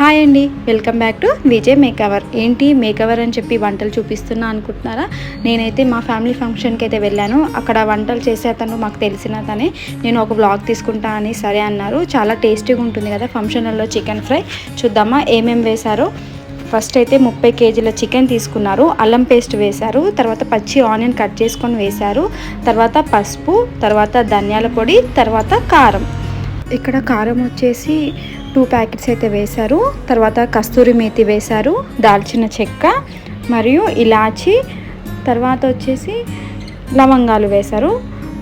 Hi అండి, welcome back to Vijay makeover. ఏంటి makeover అని చెప్పి వంటలు చూపిస్తున్నా అనుకుంటున్నారా? నేనైతే మా ఫ్యామిలీ ఫంక్షన్కి అయితే వెళ్ళాను. అక్కడ వంటలు చేసే అతను మాకు తెలిసిన తనే. నేను ఒక బ్లాగ్ తీసుకుంటా అని సరే అన్నారు. చాలా టేస్టీగా ఉంటుంది కదా ఫంక్షన్లో చికెన్ ఫ్రై. చూద్దామా ఏమేమి వేశారో. ఫస్ట్ అయితే 30 కేజీల చికెన్ తీసుకున్నారు. అల్లం పేస్ట్ వేశారు, తర్వాత పచ్చి ఆనియన్ కట్ చేసుకొని వేశారు, తర్వాత పసుపు, తర్వాత ధనియాల పొడి, తర్వాత కారం. ఇక్కడ కారం వచ్చేసి 2 ప్యాకెట్స్ అయితే వేశారు. తర్వాత కస్తూరి మేతి వేశారు, దాల్చిన చెక్క మరియు ఇలాచి, తర్వాత వచ్చేసి లవంగాలు వేశారు.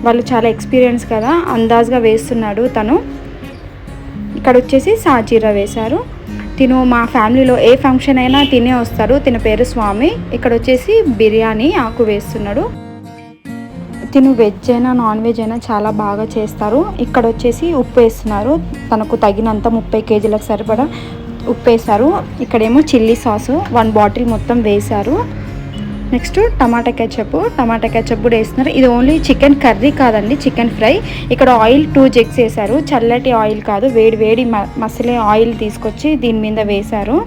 వాళ్ళు చాలా ఎక్స్పీరియన్స్ కదా, అందాజుగా వేస్తున్నాడు తను. ఇక్కడ వచ్చేసి సాజీరా వేశారు. తిను మా ఫ్యామిలీలో ఏ ఫంక్షన్ అయినా తినే వస్తాడు. తిన పేరు స్వామి. ఇక్కడ వచ్చేసి బిర్యానీ ఆకు వేస్తున్నాడు. తిను వెజ్ అయినా నాన్ వెజ్ అయినా చాలా బాగా చేస్తారు. ఇక్కడ వచ్చేసి ఉప్పు వేస్తున్నారు. తనకు తగినంత 30 కేజీలకు సరిపడా ఉప్పు వేశారు. ఇక్కడేమో చిల్లీ సాసు 1 బాటిల్ మొత్తం వేశారు. నెక్స్ట్ టమాటా కెచప్ కూడా వేస్తున్నారు. ఇది ఓన్లీ చికెన్ కర్రీ కాదండి, చికెన్ ఫ్రై. ఇక్కడ ఆయిల్ 2 జగ్స్ వేశారు. చల్లటి ఆయిల్ కాదు, వేడి మసలే ఆయిల్ తీసుకొచ్చి దీని మీద వేశారు.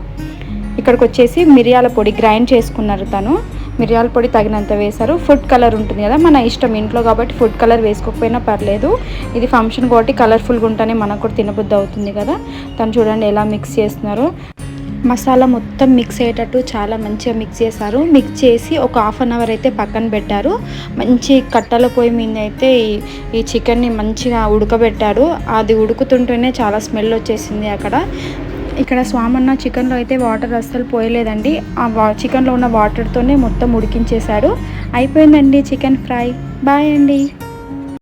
ఇక్కడికి వచ్చేసి మిరియాల పొడి గ్రైండ్ చేసుకున్నారు తను. మిరియాల పొడి తగినంత వేశారు. ఫుడ్ కలర్ ఉంటుంది కదా, మన ఇష్టం ఇంట్లో కాబట్టి ఫుడ్ కలర్ వేసుకోకపోయినా పర్లేదు. ఇది ఫంక్షన్ కాబట్టి కలర్ఫుల్గా ఉంటేనే మనకు కూడా తినబుద్ధి అవుతుంది కదా. తను చూడండి ఎలా మిక్స్ చేస్తున్నారు. మసాలా మొత్తం మిక్స్ అయ్యేటట్టు చాలా మంచిగా మిక్స్ చేశారు. మిక్స్ చేసి ఒక ½ అన్ అవర్ అయితే పక్కన పెట్టారు. మంచి కట్టెల పొయ్యి మీద అయితే ఈ చికెన్ని మంచిగా ఉడకబెట్టాడు. అది ఉడుకుతుంటేనే చాలా స్మెల్ వచ్చేసింది అక్కడ. ఇక్కడ స్వామన్న చికెన్లో అయితే వాటర్ అస్సలు పోయలేదండి. ఆ చికెన్లో ఉన్న వాటర్తోనే మొత్తం ఉడికించేశాడు. అయిపోయిందండి చికెన్ ఫ్రై. బాయ్ అండి.